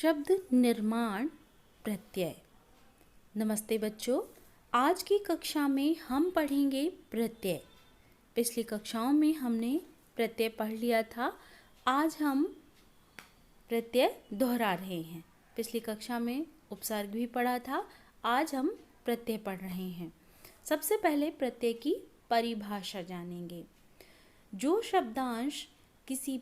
शब्द निर्माण प्रत्यय। नमस्ते बच्चों, आज की कक्षा में हम पढ़ेंगे प्रत्यय। पिछली कक्षाओं में हमने प्रत्यय पढ़ लिया था। आज हम प्रत्यय दोहरा रहे हैं। पिछली कक्षा में उपसर्ग भी पढ़ा था, आज हम प्रत्यय पढ़ रहे हैं। सबसे पहले प्रत्यय की परिभाषा जानेंगे। जो शब्दांश किसी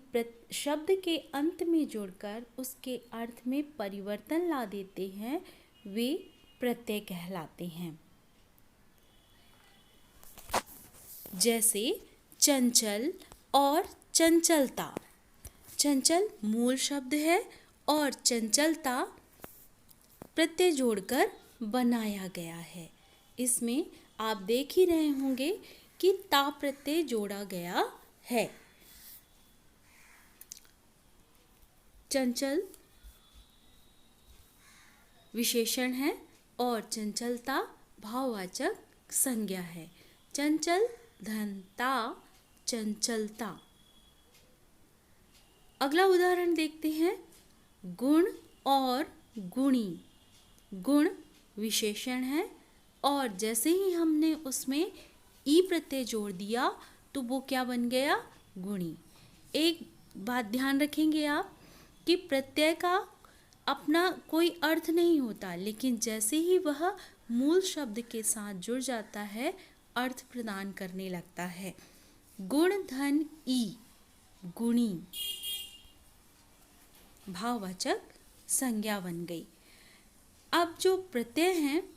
शब्द के अंत में जुड़कर उसके अर्थ में परिवर्तन ला देते हैं, वे प्रत्यय कहलाते हैं। जैसे चंचल और चंचलता। चंचल मूल शब्द है और चंचलता प्रत्यय जोड़कर बनाया गया है। इसमें आप देख ही रहे होंगे कि ता प्रत्यय जोड़ा गया है। चंचल विशेषण है और चंचलता भाववाचक संज्ञा है। चंचल धनता चंचलता। अगला उदाहरण देखते हैं। गुण और गुणी। गुण विशेषण है और जैसे ही हमने उसमें ई प्रत्यय जोड़ दिया तो वो क्या बन गया? गुणी। एक बात ध्यान रखेंगे आप कि प्रत्यय का अपना कोई अर्थ नहीं होता, लेकिन जैसे ही वह मूल शब्द के साथ जुड़ जाता है अर्थ प्रदान करने लगता है। गुण धन ई गुणी भाववाचक संज्ञा बन गई। अब जो प्रत्यय हैं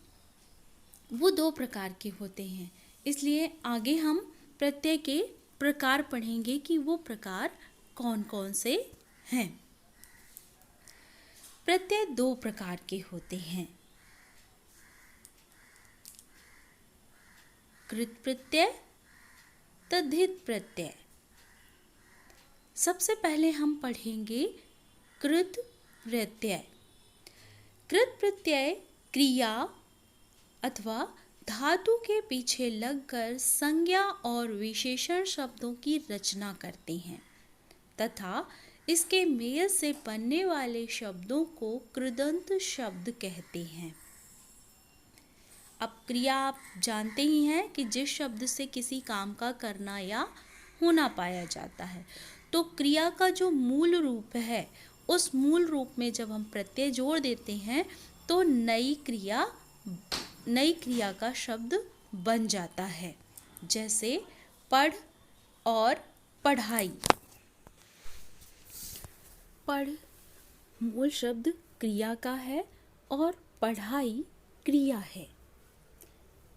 वो दो प्रकार के होते हैं, इसलिए आगे हम प्रत्यय के प्रकार पढ़ेंगे कि वो प्रकार कौन कौन से हैं। प्रत्यय दो प्रकार के होते हैं, कृत प्रत्यय, तद्धित प्रत्यय। सबसे पहले हम पढ़ेंगे कृत प्रत्यय। कृत प्रत्यय क्रिया अथवा धातु के पीछे लगकर संज्ञा और विशेषण शब्दों की रचना करते हैं तथा इसके मेल से बनने वाले शब्दों को कृदंत शब्द कहते हैं। अब क्रिया आप जानते ही हैं कि जिस शब्द से किसी काम का करना या होना पाया जाता है, तो क्रिया का जो मूल रूप है उस मूल रूप में जब हम प्रत्यय जोड़ देते हैं तो नई क्रिया का शब्द बन जाता है। जैसे पढ़ और पढ़ाई। पढ़ मूल शब्द क्रिया का है और पढ़ाई क्रिया है।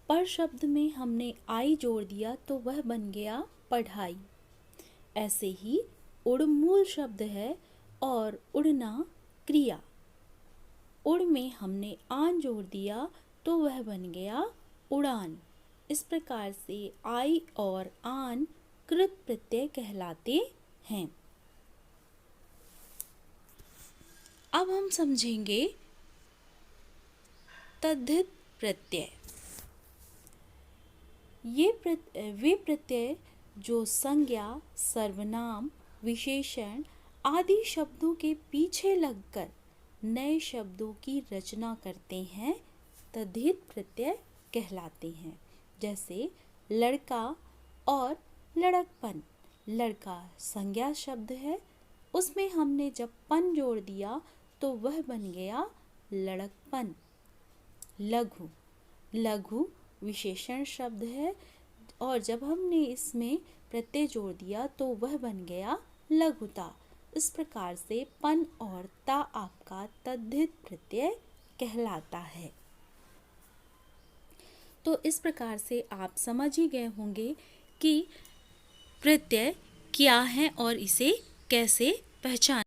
पढ़ शब्द में हमने आई जोड़ दिया तो वह बन गया पढ़ाई। ऐसे ही उड़ मूल शब्द है और उड़ना क्रिया। उड़ में हमने आन जोड़ दिया तो वह बन गया उड़ान। इस प्रकार से आई और आन कृत प्रत्यय कहलाते हैं। अब हम समझेंगे तद्धित प्रत्यय। वे प्रत्यय जो संज्ञा, सर्वनाम, विशेषण आदि शब्दों के पीछे लगकर नए शब्दों की रचना करते हैं, तद्धित प्रत्यय कहलाते हैं। जैसे लड़का और लड़कपन। लड़का संज्ञा शब्द है, उसमें हमने जब पन जोड़ दिया तो वह बन गया लड़कपन। लघु। लघु विशेषण शब्द है और जब हमने इसमें प्रत्यय जोड़ दिया तो वह बन गया लघुता। इस प्रकार से पन और ता आपका तद्धित प्रत्यय कहलाता है। तो इस प्रकार से आप समझ ही गए होंगे कि प्रत्यय क्या है और इसे कैसे पहचान